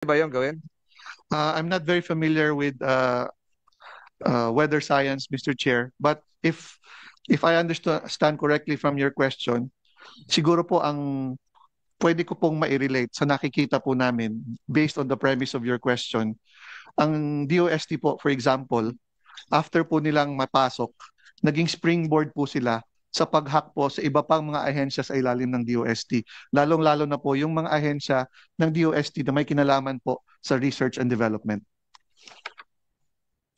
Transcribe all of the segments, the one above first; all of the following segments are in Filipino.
ba yung gawin? I'm not very familiar with weather science, Mr. Chair, but if I understand correctly from your question, siguro po ang pwede ko pong mai-relate sa nakikita po namin based on the premise of your question. Ang DOST po, for example, after po nilang mapasok, naging springboard po sila sa pag-hack po sa iba pang mga ahensya sa ilalim ng DOST. Lalong-lalo na po yung mga ahensya ng DOST na may kinalaman po sa research and development.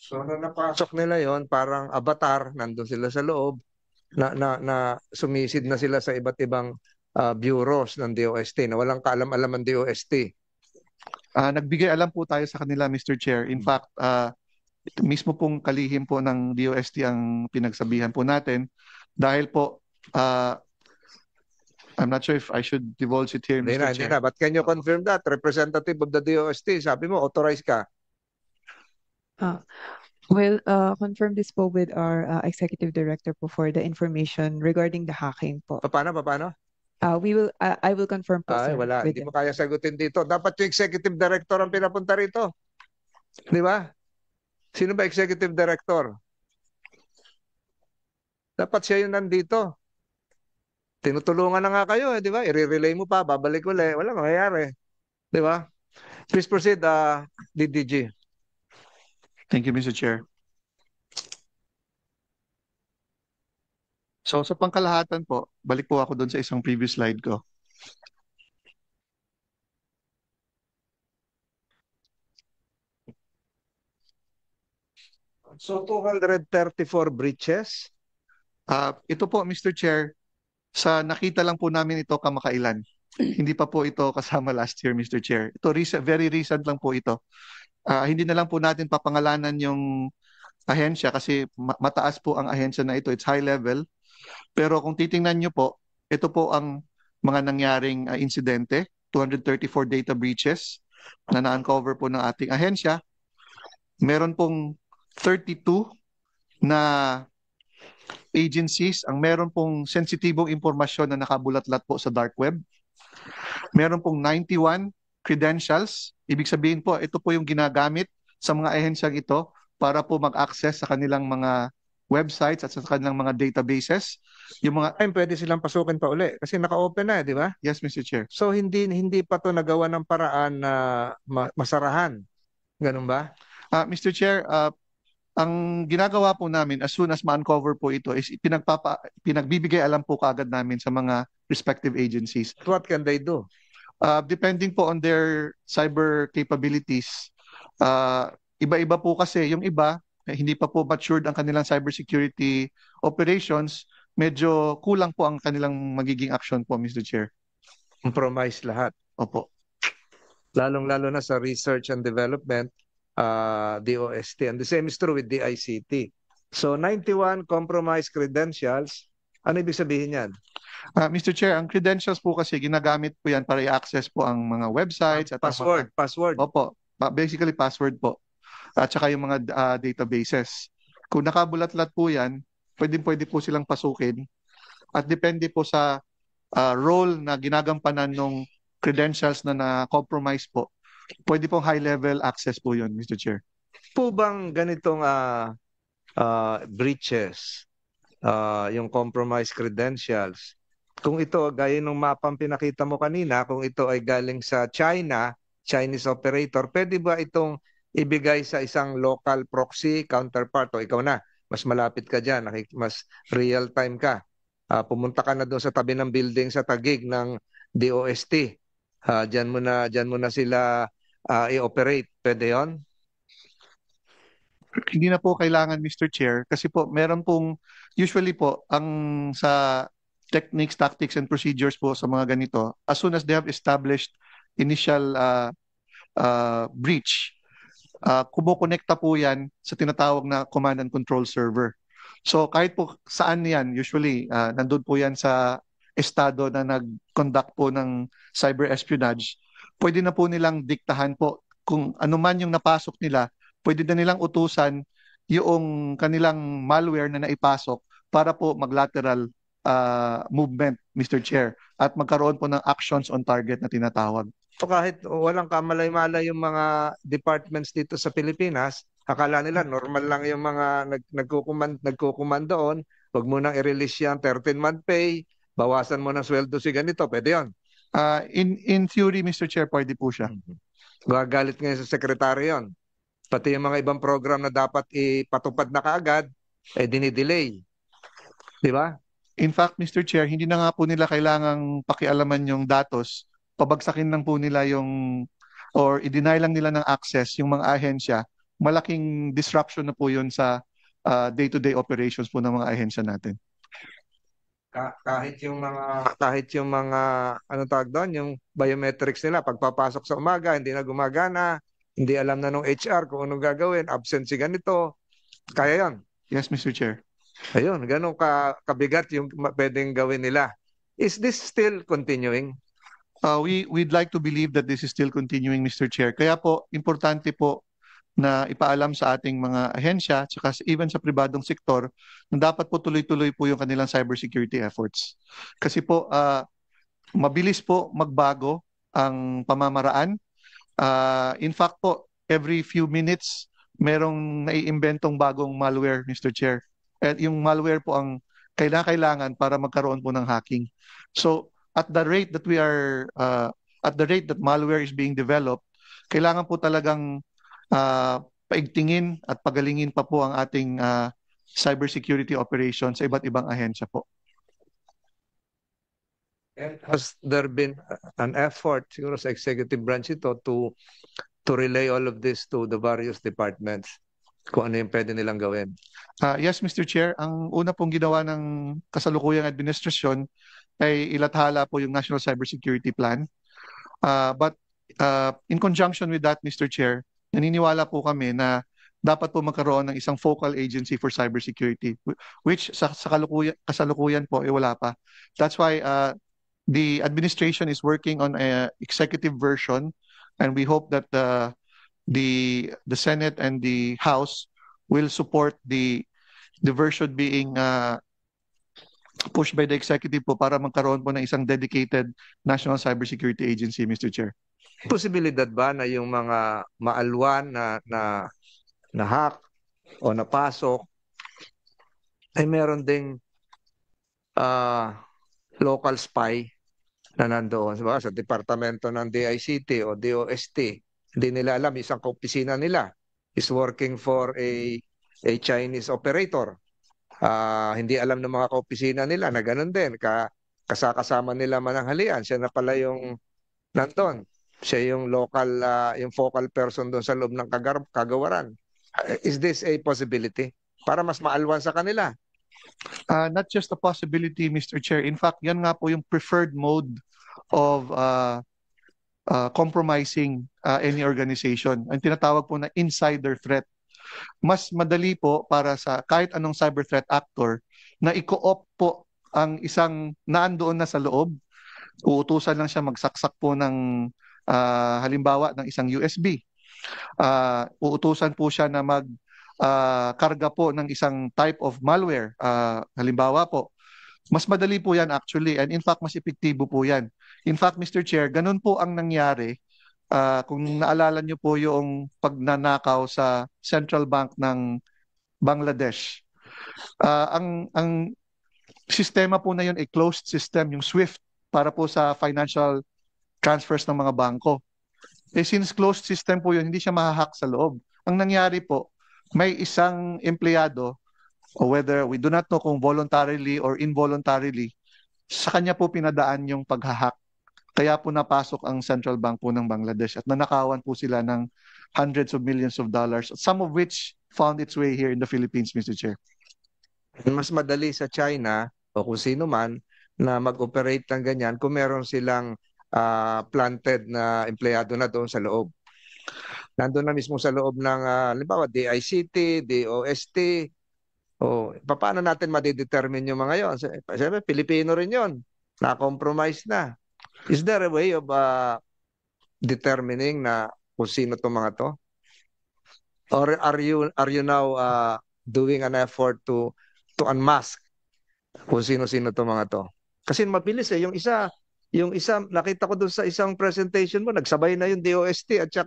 So, nung napasok nila yon parang avatar, nandun sila sa loob, na sumisid na sila sa iba't ibang bureaus ng DOST na walang kaalam-alam ang DOST. Nagbigay alam po tayo sa kanila, Mr. Chair. In fact, mismo pong kalihim po ng DOST ang pinagsabihan po natin dahil po, I'm not sure if I should divulge it here, Hindi Mr. na, hindi Chair. na. But can you confirm that? Representative of the DOST, sabi mo, authorized ka. Uh, confirm this po with our executive director po for the information regarding the hacking po. Paano, paano? I will confirm po, Ay, sir, wala. with Hindi him. mo kaya sagutin dito. Dapat yung executive director ang pinapunta rito. Di ba? Sino ba executive director? Dapat siya yung nandito. Tinutulungan na nga kayo, di ba? I-relay mo pa, babalik ulit. Wala mangyayari. Di ba? Please proceed, DDG. Thank you, Mr. Chair. So sa pangkalahatan po, balik po ako doon sa isang previous slide ko. So 234 breaches. Ito po, Mr. Chair, sa nakita lang po namin ito kamakailan. Hindi pa po ito kasama last year, Mr. Chair. Ito very recent lang po ito. Hindi na lang po natin papangalanan yung ahensya kasi mataas po ang ahensya na ito. It's high level. Pero kung titingnan nyo po, ito po ang mga nangyaring insidente, 234 data breaches na na-uncover po ng ating ahensya. Meron pong 32 na agencies ang meron pong sensitibong impormasyon na nakabulatlat po sa dark web. Meron pong 91 credentials. Ibig sabihin po, ito po yung ginagamit sa mga ahensyang ito para po mag-access sa kanilang mga websites at sa kanilang mga databases. Yung mga Ay, pwede silang pasukin pa uli kasi naka-open na, di ba? Yes, Mr. Chair. So hindi pa to nagawa ng paraan na masarahan. Ganun ba? Mr. Chair, ang ginagawa po namin as soon as ma-uncover po ito is pinagbibigay alam po kaagad namin sa mga respective agencies. What can they do? Depending po on their cyber capabilities, iba-iba po kasi. Yung iba, hindi pa po matured ang kanilang cybersecurity operations, medyo kulang po ang kanilang magiging action po, Mr. Chair. Compromise lahat. Opo. Lalong-lalo na sa research and development, DOST. And the same is true with DICT. So 91 compromised credentials. Ano ibig sabihin yan? Mr. Chair, ang credentials po kasi ginagamit po yan para i-access po ang mga websites at Password. Opo, basically password po. At saka yung mga databases. Kung nakabulat-lat po yan, pwede po silang pasukin. At depende po sa role na ginagampanan ng credentials na na-compromise po. Pwede pong high-level access po yun, Mr. Chair. Po bang ganitong breaches, yung compromised credentials, kung ito, gaya ng mapang pinakita mo kanina, kung ito ay galing sa China, Chinese operator, pwede ba itong ibigay sa isang local proxy counterpart? O ikaw na, mas malapit ka dyan, mas real time ka. Pumunta ka na doon sa tabi ng building sa Taguig ng DOST. Diyan mo na sila i-operate. Pwede yon? Hindi na po kailangan, Mr. Chair, kasi po meron pong, usually po, ang sa techniques, tactics, and procedures po sa mga ganito, as soon as they have established initial breach, kumukonekta po yan sa tinatawag na command and control server. So kahit po saan yan, usually nandun po yan sa estado na nag-conduct po ng cyber espionage, pwede na po nilang diktahan po kung ano man yung napasok nila, pwede na nilang utusan yung kanilang malware na naipasok para po mag-lateral movement, Mr. Chair, at magkaroon po ng actions on target na tinatawag. So kahit walang kamalay-malay yung mga departments dito sa Pilipinas, akala nila normal lang yung mga nagkukuman doon, wag mo nang i-release yan 13-month pay, bawasan mo ng sweldo si ganito, pwede yun. In theory, Mr. Chair, pwede po siya. Gagalit ngayon sa sekretary yon. Pati yung mga ibang program na dapat ipatupad na kaagad, dinidelay. Di ba? In fact, Mr. Chair, hindi na nga po nila kailangang pakialaman yung datos. Pabagsakin lang po nila yung or i-deny lang nila ng access yung mga ahensya. Malaking disruption na po yun sa day-to-day operations po ng mga ahensya natin. Kahit yung mga ano tawag doon, yung biometrics nila pagpapasok sa umaga hindi na gumagana, hindi alam na nung HR kung anong gagawin, absent si ganito. Kaya 'yon. Yes, Mr. Chair. Ayun, ganun kabigat yung pwedeng gawin nila. Is this still continuing? We'd like to believe that this is still continuing, Mr. Chair. Kaya po, importante po na ipaalam sa ating mga ahensya, tsaka even sa pribadong sektor, na dapat po tuloy-tuloy po yung kanilang cybersecurity efforts. Kasi po, mabilis po magbago ang pamamaraan. In fact po, every few minutes, merong naiimbentong bagong malware, Mr. Chair. At yung malware po ang kailangan para magkaroon po ng hacking. So, at the rate that malware is being developed, kailangan po talagang paigtingin at pagalingin pa po ang ating cybersecurity operations sa iba't ibang ahensya po. And has there been an effort siguro sa executive branch ito to relay all of this to the various departments? Kung ano yung pwede nilang gawin? Yes, Mr. Chair. Ang una pong ginawa ng kasalukuyang administrasyon ay ilathala po yung National Cybersecurity Plan. But in conjunction with that, Mr. Chair, naniniwala po kami na dapat po magkaroon ng isang focal agency for cybersecurity, which sa kasalukuyan po wala pa. That's why the administration is working on an executive version, and we hope that the Senate and the House will support the version being pushed by the executive po para magkaroon po ng isang dedicated National Cybersecurity Agency, Mr. Chair. Posibilidad ba na yung mga maalwan na hack o napasok ay meron ding local spy na nandoon sa departamento ng DICT o DOST? Hindi nila alam, isang kaopisina nila is working for a Chinese operator. Hindi alam ng mga kaopisina nila na ganun din. Kasama nila mananghalian. Siya na pala yung nandun. Siya yung local, yung focal person doon sa loob ng kagawaran. Is this a possibility? Para mas maalwan sa kanila. Not just a possibility, Mr. Chair. In fact, yan nga po yung preferred mode of compromising any organization. Ang tinatawag po na insider threat. Mas madali po para sa kahit anong cyber threat actor na i-co-opt po ang isang naandoon na sa loob. Uutusan lang siya magsaksak po ng halimbawa ng isang USB. Uutusan po siya na karga po ng isang type of malware. Halimbawa po, mas madali po yan actually, and in fact mas epektibo po yan. In fact, Mr. Chair, ganun po ang nangyari kung naalala niyo po yung pagnanakaw sa Central Bank ng Bangladesh. Ang sistema po na yun ay closed system, yung SWIFT, para po sa financial transfers ng mga bangko. Since closed system po yun, hindi siya mahahack sa loob. Ang nangyari po, may isang empleyado, or whether we do not know kung voluntarily or involuntarily, sa kanya po pinadaan yung paghahack. Kaya po napasok ang Central Bank po ng Bangladesh at nanakawan po sila ng hundreds of millions of dollars, some of which found its way here in the Philippines, Mr. Chair. Mas madali sa China o kung sino man na mag-operate ng ganyan kung meron silang planted na empleyado na doon sa loob. Nandun na mismo sa loob ng halimbawa DICT, DOST. Paano natin madidetermine yung mga yon? Siyempre, Pilipino rin yon. Na-compromise na. Is there a way of determining na kung sino itong mga to? Or are you now doing an effort to unmask kung sino-sino itong mga to? Kasi mabilis yung isa Yung isa, nakita ko doon sa isang presentation mo, nagsabay na yung DOST at saka